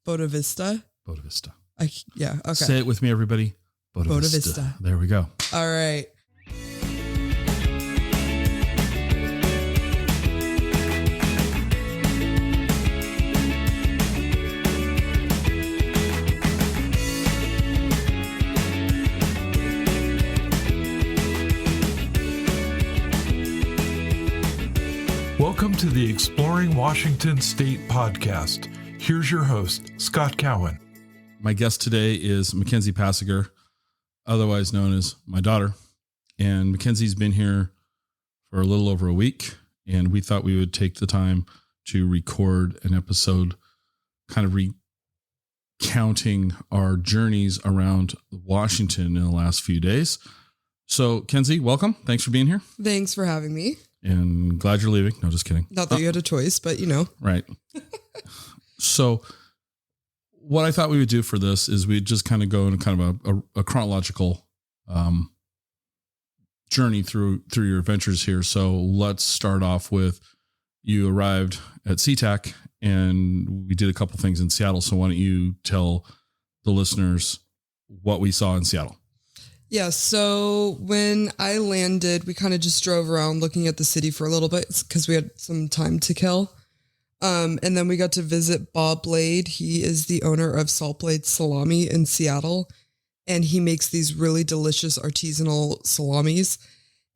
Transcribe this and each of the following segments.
Boda Vista. Boda Vista. Yeah. Okay. Say it with me, everybody. Boda Vista. There we go. All right. Welcome to the Exploring Washington State podcast. Here's your host, Scott Cowan. My guest today is Kenzie Passegger, otherwise known as my daughter. And Kenzie's been here for a little over a week, and we thought we would take the time to record an episode kind of recounting our journeys around Washington in the last few days. So, Kenzie, welcome. Thanks for being here. Thanks for having me. And glad you're leaving. No, just kidding. Not that you had a choice, but you know. Right. So what I thought we would do for this is we'd just kind of go in kind of a chronological journey through your adventures here. So let's start off with you arrived at SeaTac and we did a couple things in Seattle. So why don't you tell the listeners what we saw in Seattle? Yeah, so when I landed, we kind of just drove around looking at the city for a little bit because we had some time to kill. And then we got to visit Bob Blade. He is the owner of Salt Blade Salami in Seattle, and he makes these really delicious artisanal salamis.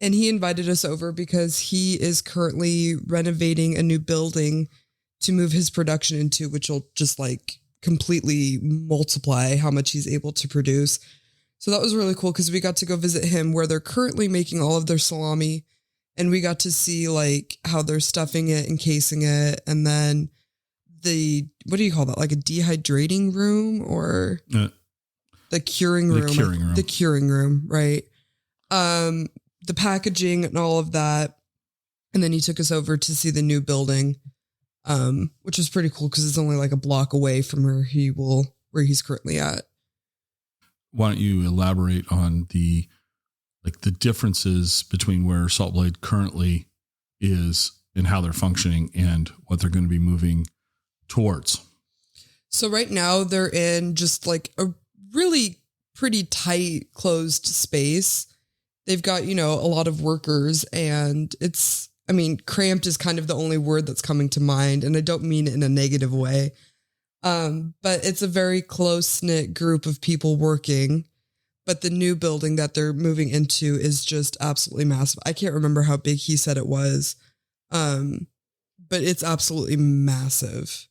And he invited us over because he is currently renovating a new building to move his production into, which will just like completely multiply how much he's able to produce. So that was really cool because we got to go visit him where they're currently making all of their salami, and we got to see like how they're stuffing it and casing it. And then what do you call that? Like a dehydrating room or the curing room? The curing room, right? The packaging and all of that. And then he took us over to see the new building, which was pretty cool because it's only like a block away from where he's currently at. Why don't you elaborate on the differences between where Salt Blade currently is and how they're functioning and what they're going to be moving towards? So right now they're in just like a really pretty tight closed space. They've got, a lot of workers, and cramped is kind of the only word that's coming to mind. And I don't mean it in a negative way. But it's a very close-knit group of people working, but the new building that they're moving into is just absolutely massive. I can't remember how big he said it was, but it's absolutely massive.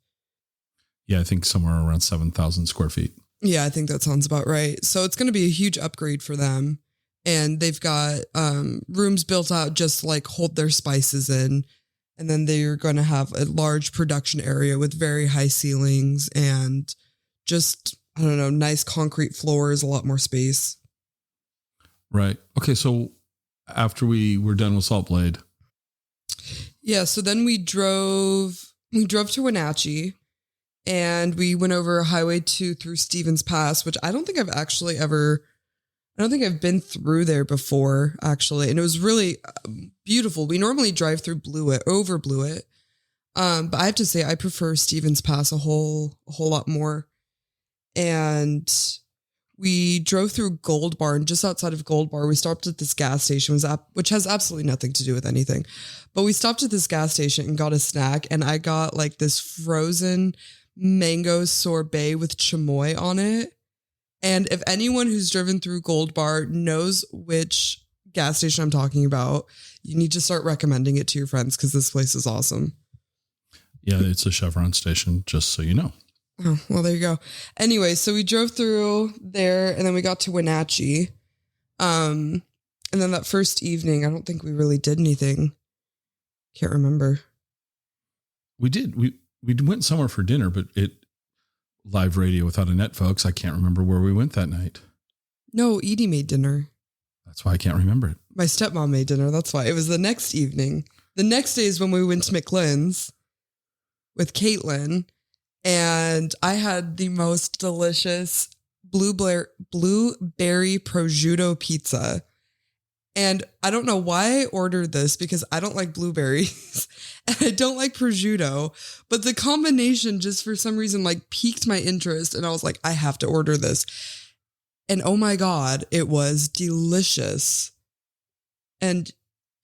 Yeah, I think somewhere around 7,000 square feet. Yeah, I think that sounds about right. So it's going to be a huge upgrade for them, and they've got rooms built out just like hold their spices in. And then they're going to have a large production area with very high ceilings and just, nice concrete floors, a lot more space. Right. Okay. So after we were done with Salt Blade. Yeah. So then we drove to Wenatchee, and we went over Highway 2 through Stevens Pass, which I don't think I've been through there before, actually. And it was really beautiful. We normally drive through over Blewett. But I have to say, I prefer Stevens Pass a whole lot more. And we drove through Gold Bar, and just outside of Gold Bar, we stopped at this gas station, which has absolutely nothing to do with anything. But we stopped at this gas station and got a snack, and I got like this frozen mango sorbet with chamoy on it. And if anyone who's driven through Gold Bar knows which gas station I'm talking about, you need to start recommending it to your friends because this place is awesome. Yeah, it's a Chevron station, just so you know. Oh, well, there you go. Anyway, so we drove through there, and then we got to Wenatchee. And then that first evening, I don't think we really did anything. Can't remember. We did. We went somewhere for dinner, but live radio without a net, folks. I can't remember where we went that night. No, Edie made dinner. That's why I can't remember it. My stepmom made dinner. That's why. It was the next evening. The next day is when we went to McLean's with Caitlin, and I had the most delicious blueberry prosciutto pizza. And I don't know why I ordered this because I don't like blueberries and I don't like prosciutto, but the combination just for some reason like piqued my interest. And I was like, I have to order this. And oh my God, it was delicious. And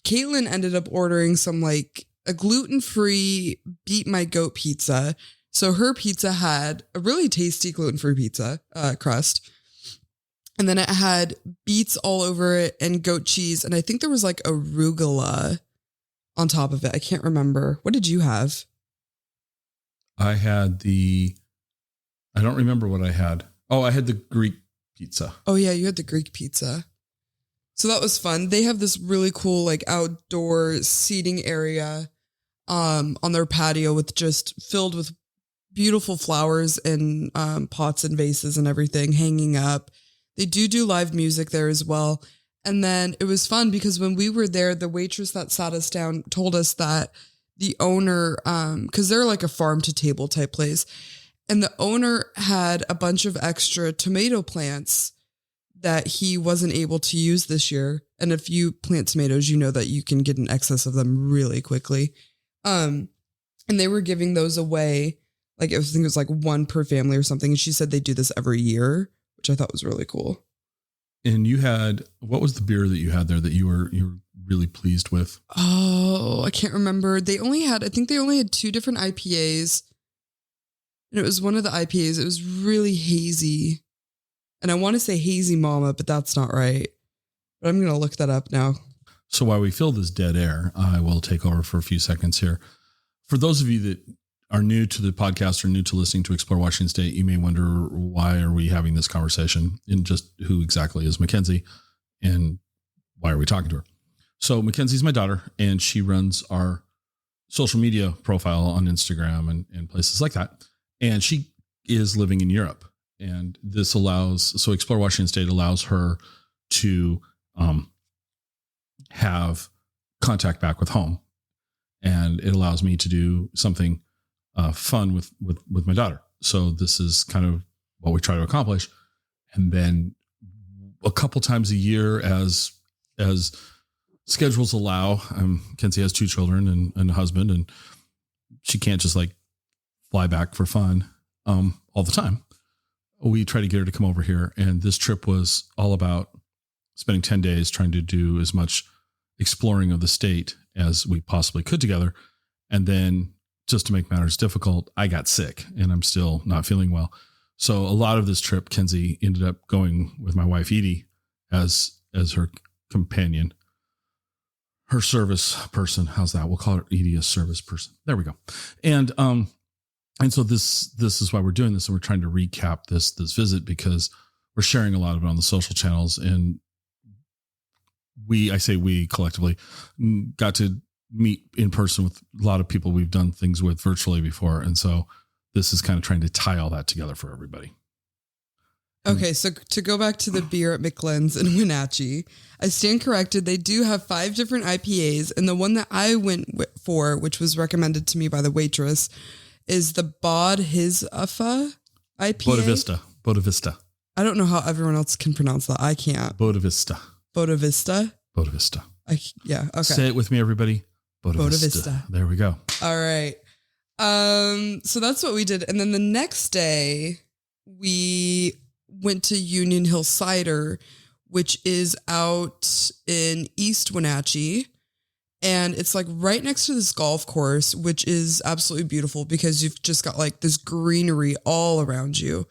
Caitlin ended up ordering some like a gluten-free Beat My Goat pizza. So her pizza had a really tasty gluten-free pizza crust. And then it had beets all over it and goat cheese. And I think there was like arugula on top of it. I can't remember. What did you have? I don't remember what I had. Oh, I had the Greek pizza. Oh yeah, you had the Greek pizza. So that was fun. They have this really cool like outdoor seating area on their patio with just filled with beautiful flowers and pots and vases and everything hanging up. They do live music there as well. And then it was fun because when we were there, the waitress that sat us down told us that the owner, because they're like a farm to table type place, and the owner had a bunch of extra tomato plants that he wasn't able to use this year. And if you plant tomatoes, you know that you can get an excess of them really quickly. And they were giving those away. Like I think it was like one per family or something. And she said they do this every year, which I thought was really cool. And you had, what was the beer that you had there that you were really pleased with? Oh, I can't remember. I think they only had 2 different IPAs. And it was one of the IPAs. It was really hazy. And I want to say Hazy Mama, but that's not right. But I'm going to look that up now. So while we fill this dead air, I will take over for a few seconds here. For those of you that are new to the podcast or new to listening to Explore Washington State, you may wonder, why are we having this conversation, and just who exactly is Mackenzie and why are we talking to her? So Mackenzie's my daughter, and she runs our social media profile on Instagram and places like that. And she is living in Europe, and this so Explore Washington State allows her to have contact back with home. And it allows me to do something fun with my daughter. So this is kind of what we try to accomplish. And then a couple times a year, as schedules allow, Kenzie has 2 children and a husband, and she can't just like fly back for fun all the time. We try to get her to come over here. And this trip was all about spending 10 days trying to do as much exploring of the state as we possibly could together. And then, just to make matters difficult, I got sick and I'm still not feeling well. So a lot of this trip, Kenzie ended up going with my wife, Edie, as her companion, her service person. How's that? We'll call her Edie a service person. There we go. And so this is why we're doing this. And we're trying to recap this visit because we're sharing a lot of it on the social channels. And I say we collectively got to meet in person with a lot of people we've done things with virtually before. And so this is kind of trying to tie all that together for everybody. Okay, so to go back to the beer at McLenn's in Wenatchee, I stand corrected. They do have 5 different IPAs, and the one that I went for, which was recommended to me by the waitress, is the Bod His Uffa IPA. Bodavista. I don't know how everyone else can pronounce that. I can't. Bodavista. Yeah. Okay. Say it with me, everybody. Bodavista. There we go. All right. So that's what we did. And then the next day we went to Union Hill Cider, which is out in East Wenatchee. And it's like right next to this golf course, which is absolutely beautiful because you've just got like this greenery all around you.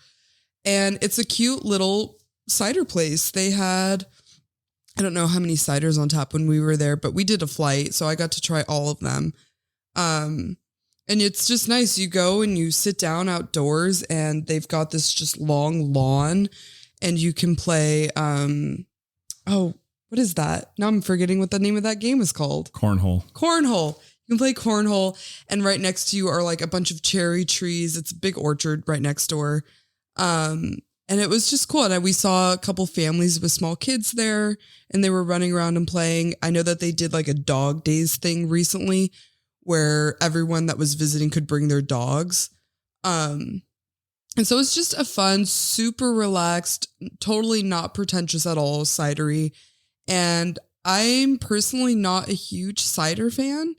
And it's a cute little cider place. They had, I don't know how many ciders on tap when we were there, but we did a flight, so I got to try all of them. And it's just nice. You go and you sit down outdoors, and they've got this just long lawn, and you can play. What is that? Now I'm forgetting what the name of that game is called. Cornhole. You can play cornhole, and right next to you are like a bunch of cherry trees. It's a big orchard right next door. And it was just cool. And we saw a couple families with small kids there, and they were running around and playing. I know that they did like a dog days thing recently where everyone that was visiting could bring their dogs. And so it's just a fun, super relaxed, totally not pretentious at all cidery. And I'm personally not a huge cider fan,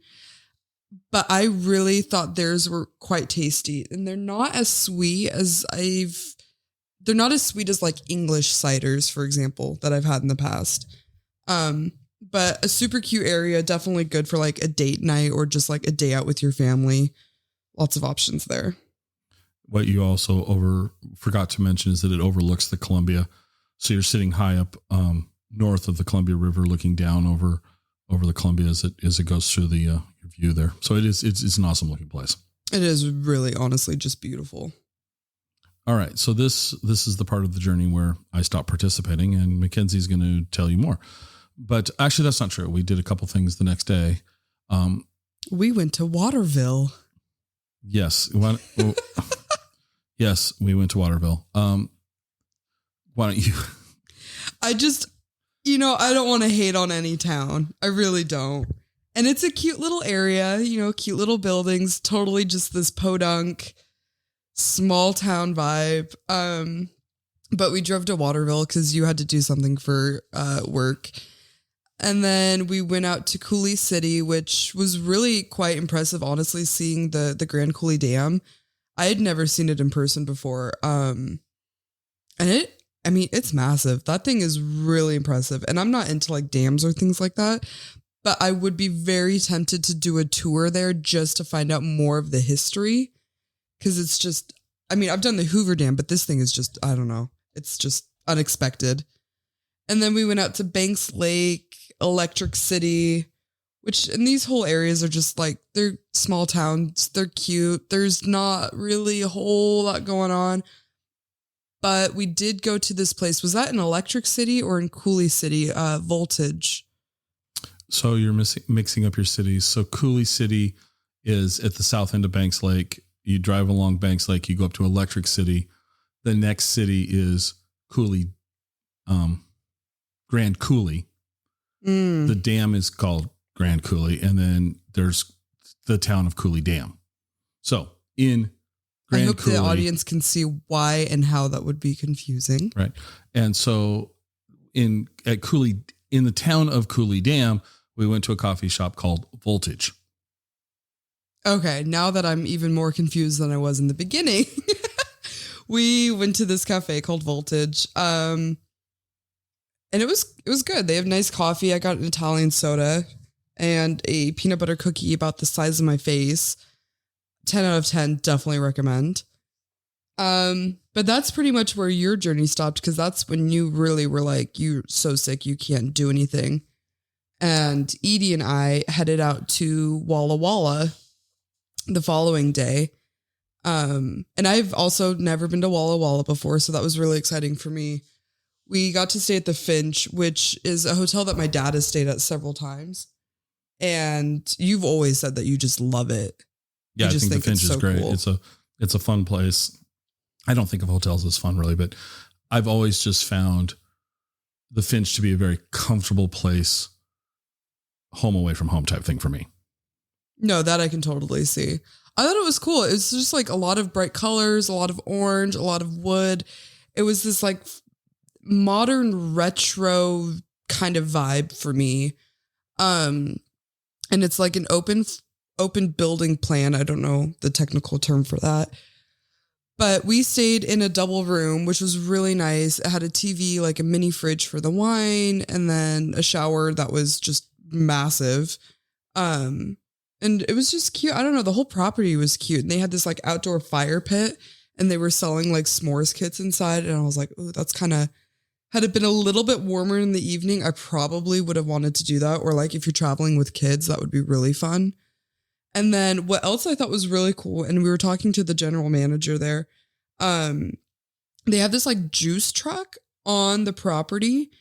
but I really thought theirs were quite tasty, and they're not as sweet as they're not as sweet as like English ciders, for example, that I've had in the past. But a super cute area, definitely good for like a date night or just like a day out with your family. Lots of options there. What you also forgot to mention is that it overlooks the Columbia. So you're sitting high up north of the Columbia River, looking down over the Columbia as it goes through the your view there. So it's an awesome looking place. It is really, honestly, just beautiful. All right. So this is the part of the journey where I stopped participating, and Mackenzie's going to tell you more. But actually, that's not true. We did a couple things the next day. We went to Waterville. Yes. Yes, we went to Waterville. Why don't you? I don't want to hate on any town. I really don't. And it's a cute little area, cute little buildings, totally just this podunk small town vibe. But we drove to Waterville because you had to do something for work. And then we went out to Coulee City, which was really quite impressive, honestly, seeing the Grand Coulee Dam. I had never seen it in person before. And it's massive. That thing is really impressive. And I'm not into like dams or things like that, but I would be very tempted to do a tour there just to find out more of the history. Cause it's just, I've done the Hoover Dam, but this thing is just, I don't know. It's just unexpected. And then we went out to Banks Lake, Electric City, which in these whole areas are just like, they're small towns. They're cute. There's not really a whole lot going on. But we did go to this place. Was that in Electric City or in Coulee City? Voltage. So you're mixing up your cities. So Coulee City is at the south end of Banks Lake. You drive along Banks Lake, you go up to Electric City. The next city is Coulee, Grand Coulee. The dam is called Grand Coulee. And then there's the town of Coulee Dam. So in Grand I hope Coulee, the audience can see why and how that would be confusing. Right. And so in the town of Coulee Dam, we went to a coffee shop called Voltage. Okay. Now that I'm even more confused than I was in the beginning, we went to this cafe called Voltage. And it was good. They have nice coffee. I got an Italian soda and a peanut butter cookie about the size of my face. 10 out of 10, definitely recommend. But that's pretty much where your journey stopped, because that's when you really were like, you're so sick, you can't do anything. And Edie and I headed out to Walla Walla the following day. And I've also never been to Walla Walla before, so that was really exciting for me. We got to stay at the Finch, which is a hotel that my dad has stayed at several times. And you've always said that you just love it. Yeah, I think the Finch is great. Cool. It's a fun place. I don't think of hotels as fun really, but I've always just found the Finch to be a very comfortable place, home away from home type thing for me. No, that I can totally see. I thought it was cool. It was just like a lot of bright colors, a lot of orange, a lot of wood. It was this like modern retro kind of vibe for me. And it's like an open building plan. I don't know the technical term for that. But we stayed in a double room, which was really nice. It had a TV, like a mini fridge for the wine, and then a shower that was just massive. And it was just cute. I don't know. The whole property was cute. And they had this like outdoor fire pit, and they were selling like s'mores kits inside. And I was like, oh, that's kind of, had it been a little bit warmer in the evening, I probably would have wanted to do that. Or like if you're traveling with kids, that would be really fun. And then what else I thought was really cool, and we were talking to the general manager there, they have this like juice truck on the property,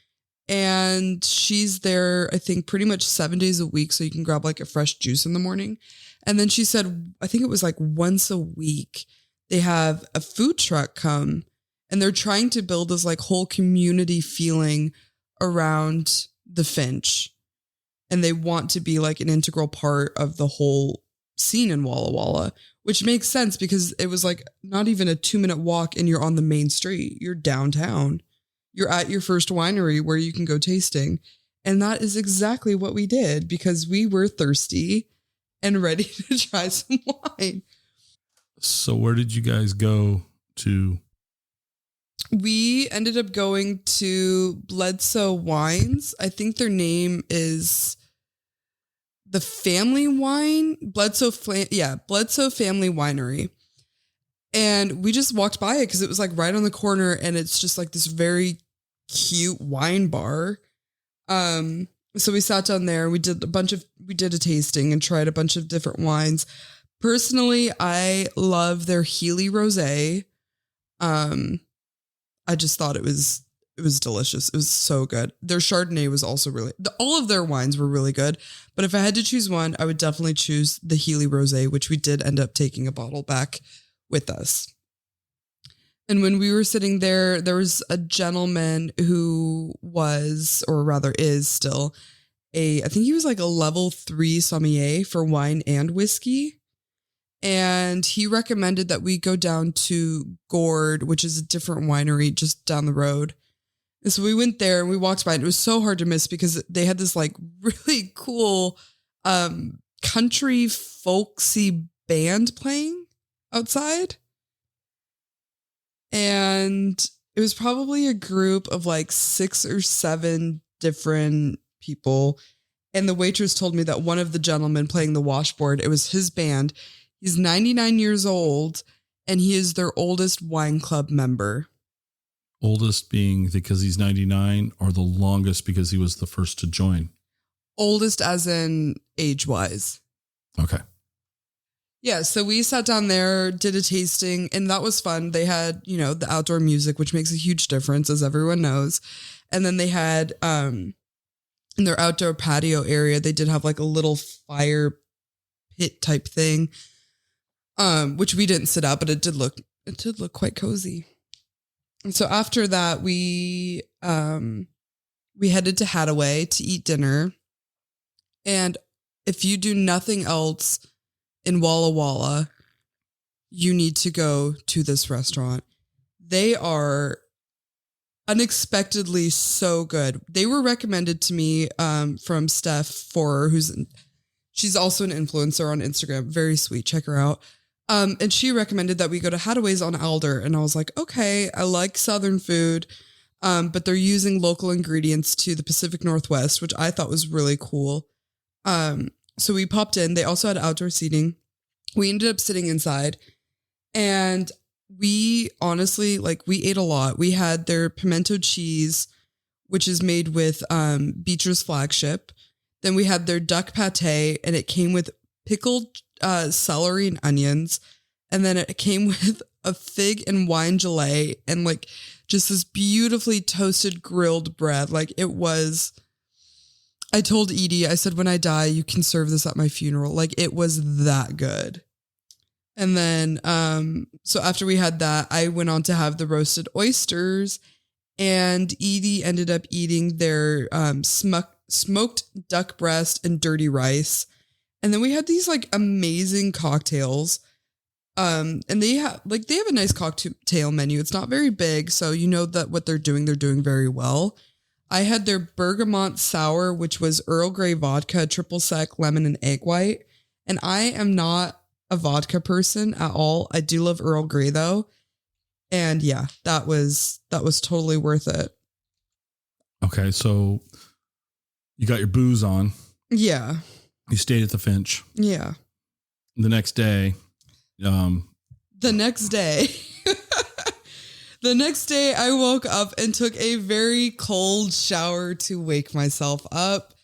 and she's there, I think, pretty much 7 days a week, so you can grab like a fresh juice in the morning. And then she said, I think it was like once a week, they have a food truck come, and they're trying to build this like whole community feeling around the Finch. And they want to be like an integral part of the whole scene in Walla Walla, which makes sense because it was like not even a 2-minute walk and you're on the main street. You're downtown. You're at your first winery where you can go tasting. And that is exactly what we did because we were thirsty and ready to try some wine. So where did you guys go to? We ended up going to Bledsoe Wines. I think their name is the Family Wine. Bledsoe Family Winery. And we just walked by it because it was like right on the corner and it's just like this very cute wine bar. So we sat down there, we did a tasting and tried a bunch of different wines. Personally, I love their Healy Rosé. I just thought it was delicious. It was so good. Their Chardonnay was also all of their wines were really good. But if I had to choose one, I would definitely choose the Healy Rosé, which we did end up taking a bottle back with us. And when we were sitting there, there was a gentleman who was, or rather is still, I think he was like a level 3 sommelier for wine and whiskey. And he recommended that we go down to Gord, which is a different winery just down the road. And so we went there and we walked by and it was so hard to miss because they had this like really cool country folksy band playing outside. And it was probably a group of like 6 or 7 different people. And the waitress told me that one of the gentlemen playing the washboard, it was his band. He's 99 years old and he is their oldest wine club member. Oldest being because he's 99 or the longest because he was the first to join? Oldest as in age-wise. Okay. Yeah, so we sat down there, did a tasting, and that was fun. They had, the outdoor music, which makes a huge difference, as everyone knows. And then they had, in their outdoor patio area, they did have like a little fire pit type thing, which we didn't sit out, but it did look quite cozy. And so after that, we headed to Hadaway to eat dinner. And if you do nothing else in Walla Walla, you need to go to this restaurant. They are unexpectedly so good. They were recommended to me from Steph Forer, she's also an influencer on Instagram. Very sweet. Check her out. And she recommended that we go to Hadaway's on Alder. And I was like, okay, I like Southern food, but they're using local ingredients to the Pacific Northwest, which I thought was really cool. So we popped in. They also had outdoor seating. We ended up sitting inside and we honestly, we ate a lot. We had their pimento cheese, which is made with Beecher's Flagship. Then we had their duck pate and it came with pickled celery and onions. And then it came with a fig and wine gelée and just this beautifully toasted grilled bread. I told Edie, I said, when I die, you can serve this at my funeral. It was that good. And then, so after we had that, I went on to have the roasted oysters and Edie ended up eating their smoked duck breast and dirty rice. And then we had these amazing cocktails. And they have a nice cocktail menu. It's not very big. So you know that what they're doing very well. I had their bergamot sour, which was Earl Grey vodka, triple sec, lemon, and egg white. And I am not a vodka person at all. I do love Earl Grey though. And yeah, that was totally worth it. Okay. So you got your booze on. Yeah. You stayed at the Finch. Yeah. The next day. The next day, I woke up and took a very cold shower to wake myself up.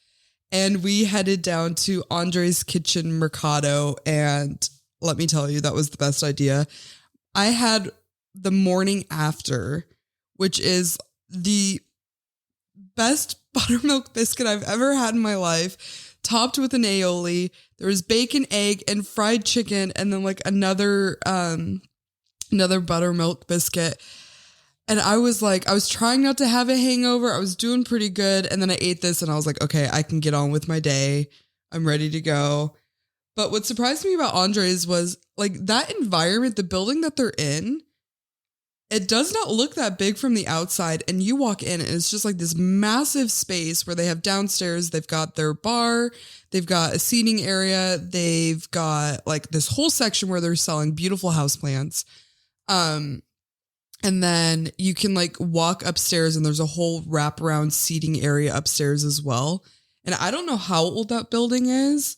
And we headed down to Andre's Kitchen Mercado. And let me tell you, that was the best idea. I had the morning after, which is the best buttermilk biscuit I've ever had in my life, topped with an aioli. There was bacon, egg, and fried chicken, and then another buttermilk biscuit. And I was trying not to have a hangover. I was doing pretty good. And then I ate this and I was like, okay, I can get on with my day. I'm ready to go. But what surprised me about Andre's was that environment, the building that they're in, It does not look that big from the outside, and you walk in and it's just like this massive space where they have downstairs, they've got their bar, they've got a seating area, they've got like this whole section where they're selling beautiful houseplants. And then you can like walk upstairs and there's a whole wraparound seating area upstairs as well. And I don't know how old that building is,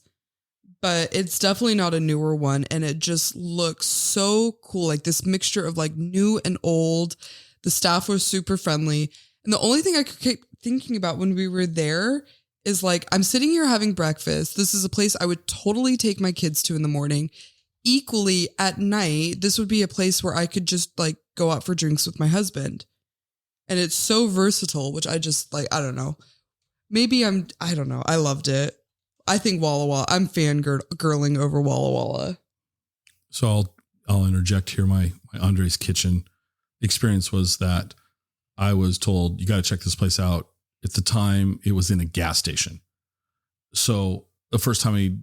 but it's definitely not a newer one. And it just looks so cool. Like this mixture of like new and old. The staff was super friendly. And the only thing I kept thinking about when we were there is like, I'm sitting here having breakfast. This is a place I would totally take my kids to in the morning. Equally at night, this would be a place where I could just like go out for drinks with my husband. And it's so versatile, which I just like, I don't know. I don't know. I loved it. I think Walla Walla. I'm fangirling over Walla Walla. So I'll interject here. My Andre's Kitchen experience was that I was told, you got to check this place out. At the time, it was in a gas station. So the first time I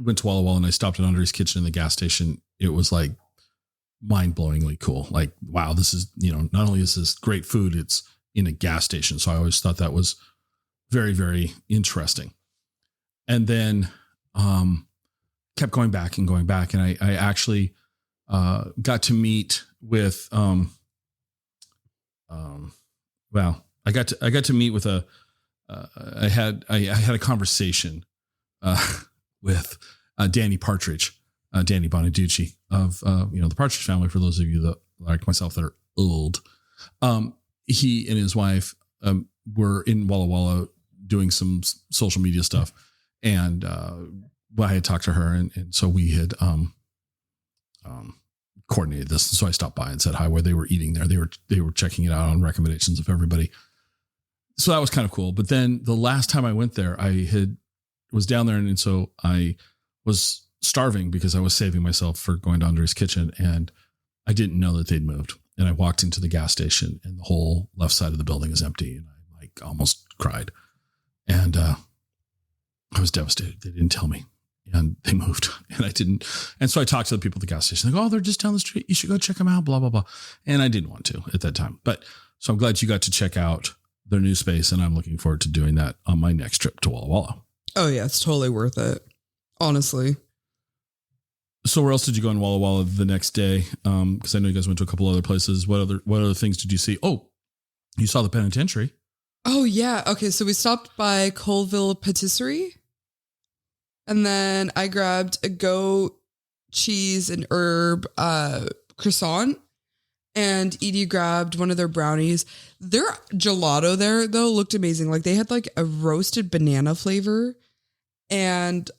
went to Walla Walla and I stopped at Andre's Kitchen in the gas station, it was like mind-blowingly cool. Like, wow, this is, not only is this great food, it's in a gas station. So I always thought that was very, very interesting. And then kept going back. And I actually got to meet with, I got to meet with I had a conversation with Danny Partridge, Danny Bonaducci of, the Partridge family. For those of you that like myself that are old, he and his wife were in Walla Walla doing some social media stuff. And I had talked to her, and so we had coordinated this. And so I stopped by and said hi where they were eating there. They were checking it out on recommendations of everybody. So that was kind of cool. But then the last time I went there, was down there, and so I was starving because I was saving myself for going to Andre's Kitchen, and I didn't know that they'd moved. And I walked into the gas station, and the whole left side of the building is empty, and I like almost cried. And I was devastated. They didn't tell me, and they moved, and I didn't. And so I talked to the people at the gas station. Like, oh, they're just down the street. You should go check them out, blah, blah, blah. And I didn't want to at that time. But so I'm glad you got to check out their new space, and I'm looking forward to doing that on my next trip to Walla Walla. Oh yeah. It's totally worth it. Honestly. So where else did you go in Walla Walla the next day? Cause I know you guys went to a couple other places. What other things did you see? Oh, you saw the penitentiary. Oh yeah. Okay. So we stopped by Colville Patisserie. And then I grabbed a goat, cheese, and herb croissant. And Edie grabbed one of their brownies. Their gelato there, though, looked amazing. Like they had like a roasted banana flavor. And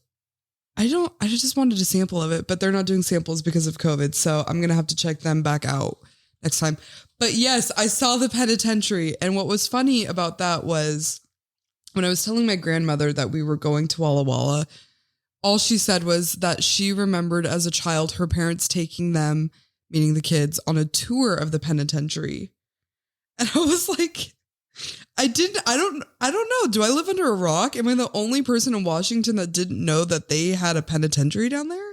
I just wanted a sample of it, but they're not doing samples because of COVID. So I'm going to have to check them back out next time. But yes, I saw the penitentiary. And what was funny about that was when I was telling my grandmother that we were going to Walla Walla, all she said was that she remembered as a child her parents taking them, meaning the kids, on a tour of the penitentiary. And I was like, I don't know. Do I live under a rock? Am I the only person in Washington that didn't know that they had a penitentiary down there?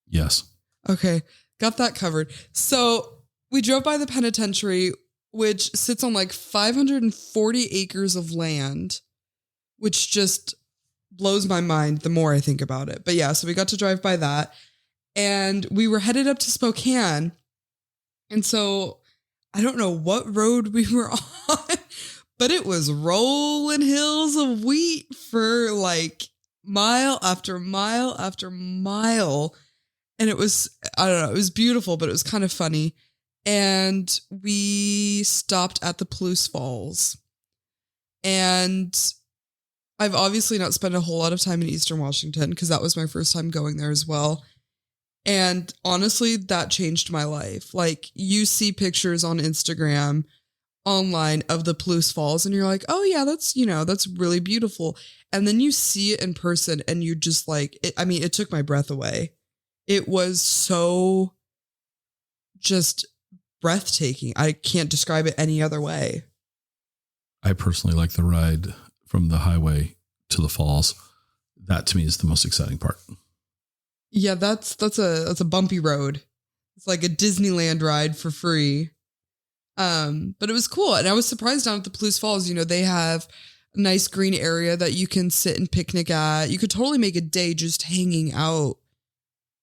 Yes. Okay. Got that covered. So we drove by the penitentiary, which sits on like 540 acres of land, which just blows my mind the more I think about it. But yeah, so we got to drive by that, and we were headed up to Spokane. And so I don't know what road we were on, but it was rolling hills of wheat for like mile after mile after mile. And it was, I don't know, it was beautiful, but it was kind of funny. And we stopped at the Palouse Falls. And I've obviously not spent a whole lot of time in Eastern Washington because that was my first time going there as well. And honestly, that changed my life. Like, you see pictures on Instagram, online of the Palouse Falls, and you're like, oh yeah, that's really beautiful. And then you see it in person and you just like, it took my breath away. It was so just breathtaking. I can't describe it any other way. I personally like the ride from the highway to the falls. That to me is the most exciting part. Yeah, that's a bumpy road. It's like a Disneyland ride for free. But it was cool. And I was surprised down at the Palouse Falls, they have a nice green area that you can sit and picnic at. You could totally make a day just hanging out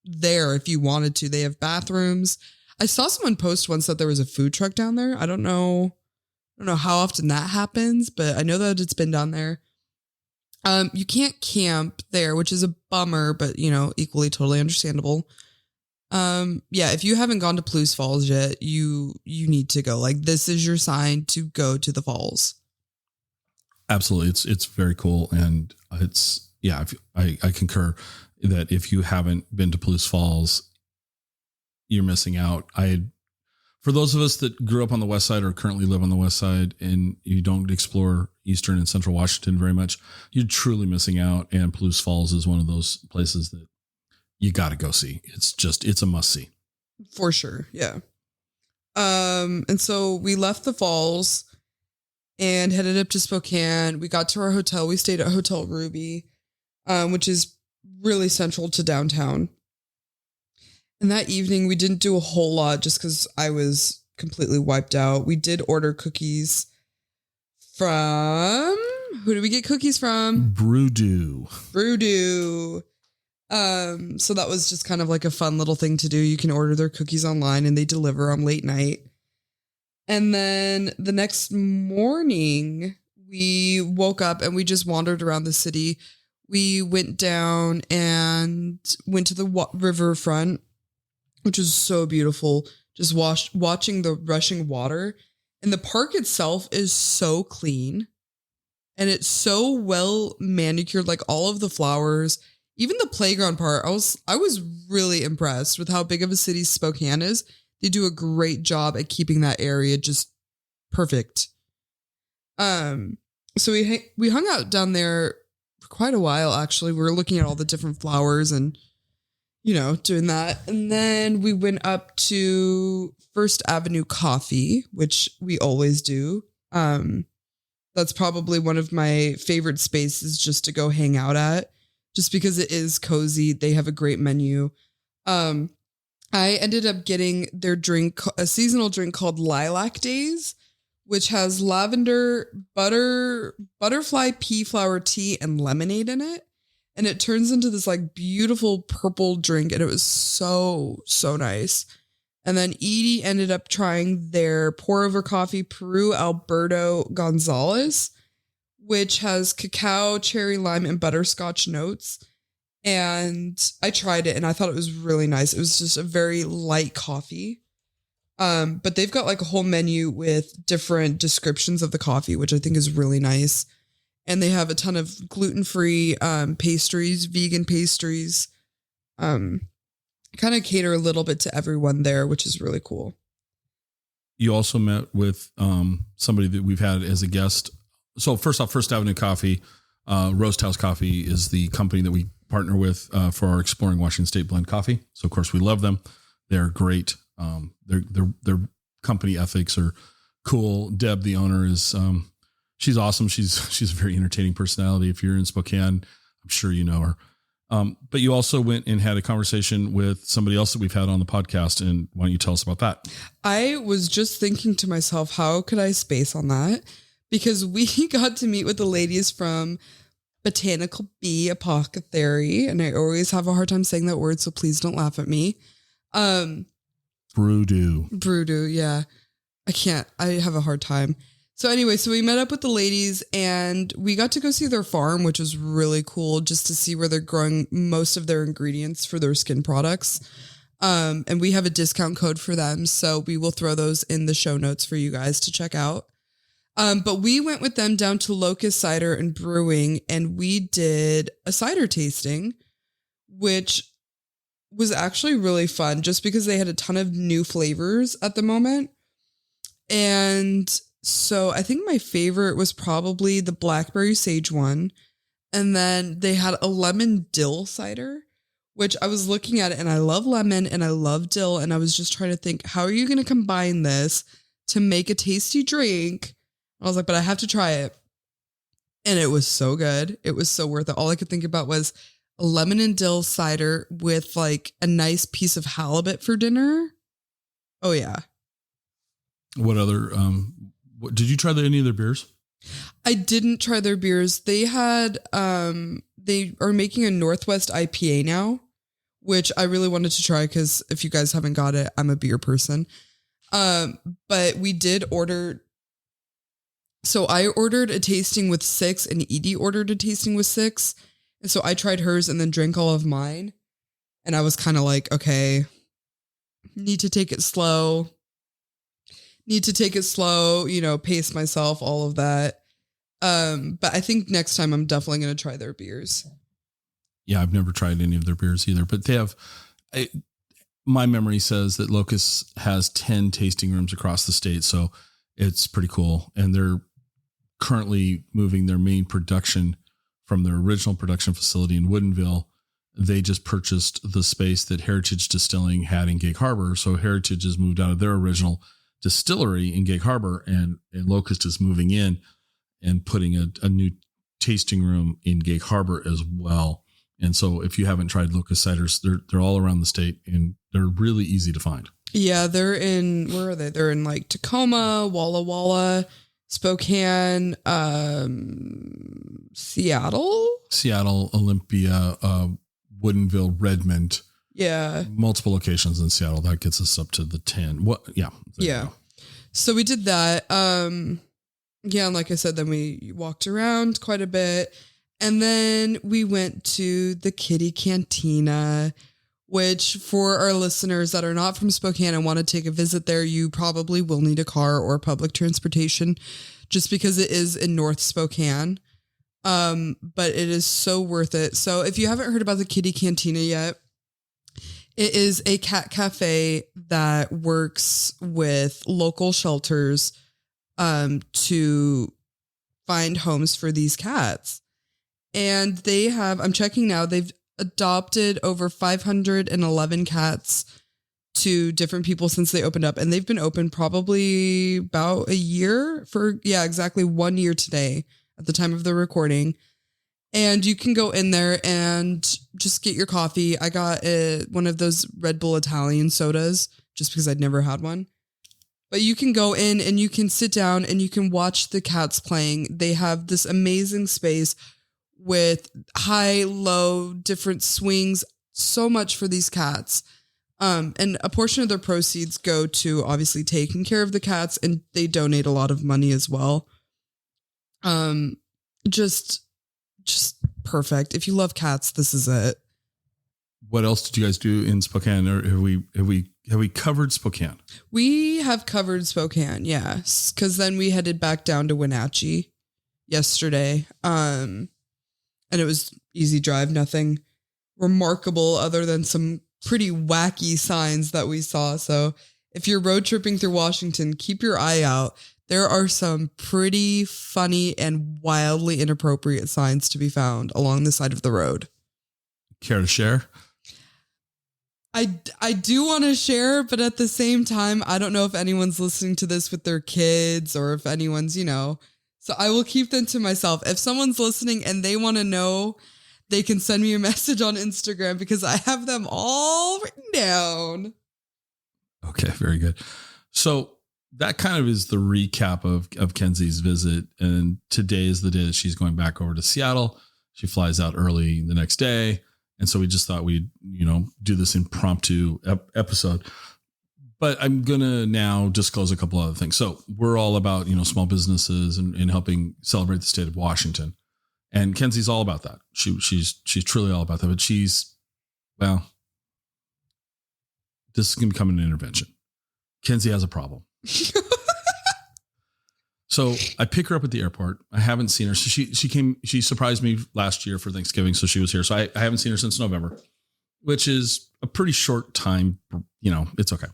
there if you wanted to. They have bathrooms. I saw someone post once that there was a food truck down there. I don't know how often that happens, but I know that it's been down there. You can't camp there, which is a bummer, but equally totally understandable. If you haven't gone to Palouse Falls yet, you need to go. Like, this is your sign to go to the falls. Absolutely. It's very cool. And I concur that if you haven't been to Palouse Falls, you're missing out. For those of us that grew up on the West Side or currently live on the West Side and you don't explore Eastern and Central Washington very much, you're truly missing out. And Palouse Falls is one of those places that you got to go see. It's a must see. For sure. Yeah. And so we left the falls and headed up to Spokane. We got to our hotel. We stayed at Hotel Ruby, which is really central to downtown. And that evening, we didn't do a whole lot just because I was completely wiped out. We did order cookies from... Who did we get cookies from? Brewdoo. So that was just kind of like a fun little thing to do. You can order their cookies online and they deliver on late night. And then the next morning, we woke up and we just wandered around the city. We went down and went to the riverfront, which was so beautiful. Just watching the rushing water. And the park itself is so clean. And it's so well manicured, like all of the flowers, even the playground part. I was really impressed with how big of a city Spokane is. They do a great job at keeping that area just perfect. So we hung out down there for quite a while, actually. We were looking at all the different flowers and, doing that. And then we went up to First Avenue Coffee, which we always do. That's probably one of my favorite spaces just to go hang out at, just because it is cozy. They have a great menu. I ended up getting their drink, a seasonal drink called Lilac Days, which has lavender, butterfly pea flower tea, and lemonade in it. And it turns into this like beautiful purple drink. And it was so, so nice. And then Edie ended up trying their pour over coffee, Peru Alberto Gonzalez, which has cacao, cherry lime, and butterscotch notes. And I tried it and I thought it was really nice. It was just a very light coffee. But they've got like a whole menu with different descriptions of the coffee, which I think is really nice. And they have a ton of gluten-free pastries, vegan pastries. Kind of cater a little bit to everyone there, which is really cool. You also met with somebody that we've had as a guest. So first off, First Avenue Coffee, Roast House Coffee is the company that we partner with for our Exploring Washington State blend coffee. So of course we love them. They're great. Their company ethics are cool. Deb, the owner, is she's awesome. She's a very entertaining personality. If you're in Spokane, I'm sure you know her. But you also went and had a conversation with somebody else that we've had on the podcast. And why don't you tell us about that? I was just thinking to myself, how could I space on that? Because we got to meet with the ladies from Botanical Bee Apothecary. And I always have a hard time saying that word, so please don't laugh at me. Brewdoo. Yeah. I have a hard time. So anyway, so we met up with the ladies and we got to go see their farm, which was really cool just to see where they're growing most of their ingredients for their skin products. And we have a discount code for them. So we will throw those in the show notes for you guys to check out. But we went with them down to Locust Cider and Brewing and we did a cider tasting, which was actually really fun just because they had a ton of new flavors at the moment. And so I think my favorite was probably the blackberry sage one. And then they had a lemon dill cider, which I was looking at it and I love lemon and I love dill. And I was just trying to think, how are you going to combine this to make a tasty drink? I was like, but I have to try it. And it was so good. It was so worth it. All I could think about was a lemon and dill cider with like a nice piece of halibut for dinner. Oh yeah. What other, did you try any of their beers? I didn't try their beers. They had, they are making a Northwest IPA now, which I really wanted to try because if you guys haven't got it, I'm a beer person. But we did order. So I ordered a tasting with 6 and Edie ordered a tasting with 6. And so I tried hers and then drank all of mine. And I was kind of like, okay, need to take it slow, pace myself, all of that. But I think next time I'm definitely going to try their beers. Yeah, I've never tried any of their beers either, but they have, my memory says that Locust has 10 tasting rooms across the state. So it's pretty cool. And they're currently moving their main production from their original production facility in Woodinville. They just purchased the space that Heritage Distilling had in Gig Harbor. So Heritage has moved out of their original distillery in Gig Harbor, and Locust is moving in and putting a new tasting room in Gig Harbor as well. And so if you haven't tried Locust ciders, they're all around the state and they're really easy to find. Yeah, they're in, where are they? They're in like Tacoma, Walla Walla, Spokane, Seattle, Olympia, Woodinville, Redmond. Yeah. Multiple locations in Seattle. That gets us up to the 10. What? Yeah. Yeah. So we did that. Yeah. And like I said, then we walked around quite a bit and then we went to the Kitty Cantina, which for our listeners that are not from Spokane and want to take a visit there, you probably will need a car or public transportation just because it is in North Spokane. But it is so worth it. So if you haven't heard about the Kitty Cantina yet, it is a cat cafe that works with local shelters, to find homes for these cats. And they have, I'm checking now, they've adopted over 511 cats to different people since they opened up. And they've been open probably about a year exactly 1 year today at the time of the recording. And you can go in there and just get your coffee. I got one of those Red Bull Italian sodas just because I'd never had one. But you can go in and you can sit down and you can watch the cats playing. They have this amazing space with high, low, different swings, so much for these cats. And a portion of their proceeds go to obviously taking care of the cats, and they donate a lot of money as well. Just perfect. If you love cats, this is it. What else did you guys do in Spokane, or have we covered Spokane? We have covered Spokane, yes, because then we headed back down to Wenatchee yesterday. And it was easy drive, nothing remarkable other than some pretty wacky signs that we saw. So if you're road tripping through Washington, keep your eye out. There are some pretty funny and wildly inappropriate signs to be found along the side of the road. Care to share? I do want to share, but at the same time, I don't know if anyone's listening to this with their kids or if anyone's, so I will keep them to myself. If someone's listening and they want to know, they can send me a message on Instagram because I have them all written down. Okay, very good. So that kind of is the recap of Kenzie's visit. And today is the day that she's going back over to Seattle. She flies out early the next day. And so we just thought we'd, do this impromptu episode. But I'm going to now disclose a couple other things. So we're all about, small businesses and helping celebrate the state of Washington. And Kenzie's all about that. She's truly all about that. But this is going to become an intervention. Kenzie has a problem. So I pick her up at the airport. I haven't seen her. So she surprised me last year for Thanksgiving. So she was here. So I haven't seen her since November, which is a pretty short time. It's okay.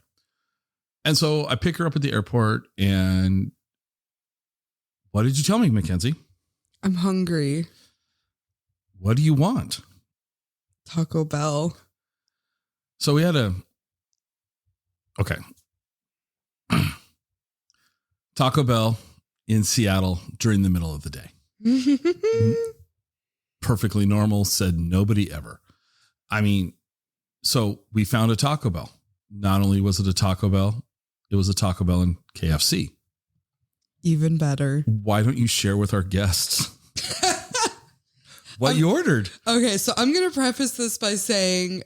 And so I pick her up at the airport and what did you tell me, Mackenzie? I'm hungry. What do you want? Taco Bell. So we had okay. Taco Bell in Seattle during the middle of the day. Perfectly normal, said nobody ever. I mean, so we found a Taco Bell. Not only was it a Taco Bell, It was a Taco Bell and KFC. Even better. Why don't you share with our guests what you ordered? Okay, so I'm going to preface this by saying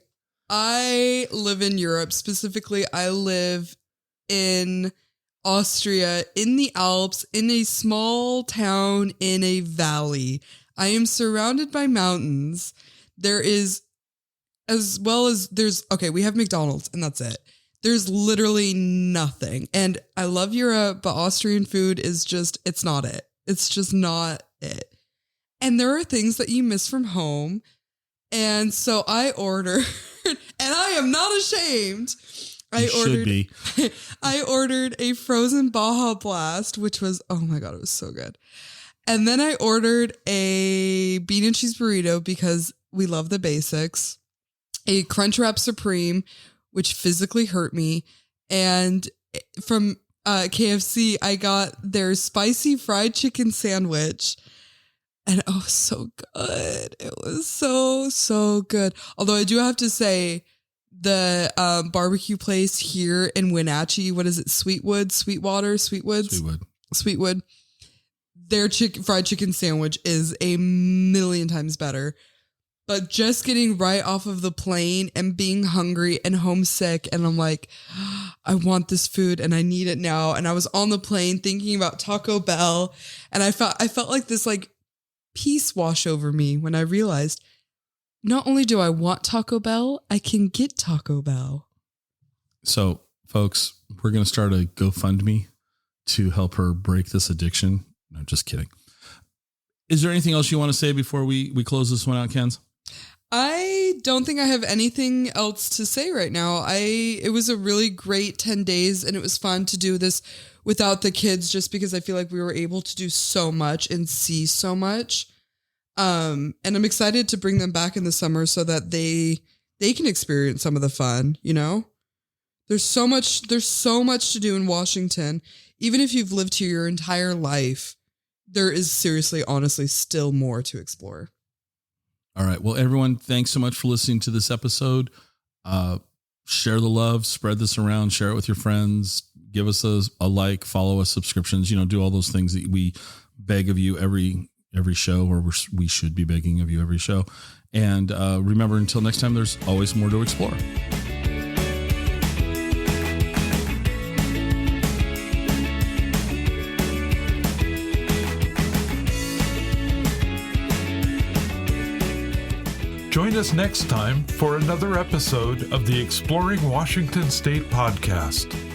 I live in Europe. Specifically, I live in Austria, in the Alps, in a small town in a valley. I am surrounded by mountains. There is, as well as there's, okay, we have McDonald's and that's it. There's literally nothing. And I love Europe, but Austrian food is just, it's not it. It's just not it. And there are things that you miss from home. And so I ordered, and I am not ashamed. I ordered a frozen Baja Blast, which was, oh my God, it was so good. And then I ordered a bean and cheese burrito because we love the basics, a Crunchwrap Supreme, which physically hurt me. And from KFC, I got their spicy fried chicken sandwich. And oh, so good. It was so good. Although I do have to say, the barbecue place here in Wenatchee, what is it? Sweetwood. Their fried chicken sandwich is a million times better. But just getting right off of the plane and being hungry and homesick, and I'm like, I want this food and I need it now. And I was on the plane thinking about Taco Bell, and I felt like this like peace wash over me when I realized not only do I want Taco Bell, I can get Taco Bell. So, folks, we're going to start a GoFundMe to help her break this addiction. No, just kidding. Is there anything else you want to say before we close this one out, Kenz? I don't think I have anything else to say right now. It was a really great 10 days, and it was fun to do this without the kids just because I feel like we were able to do so much and see so much. And I'm excited to bring them back in the summer so that they can experience some of the fun, you know? There's so much to do in Washington. Even if you've lived here your entire life, there is seriously, honestly, still more to explore. All right. Well, everyone, thanks so much for listening to this episode. Share the love, spread this around, share it with your friends, give us a like, follow us, subscriptions, do all those things that we beg of you every show, or we should be begging of you every show. And remember, until next time, there's always more to explore. Join us next time for another episode of the Exploring Washington State podcast.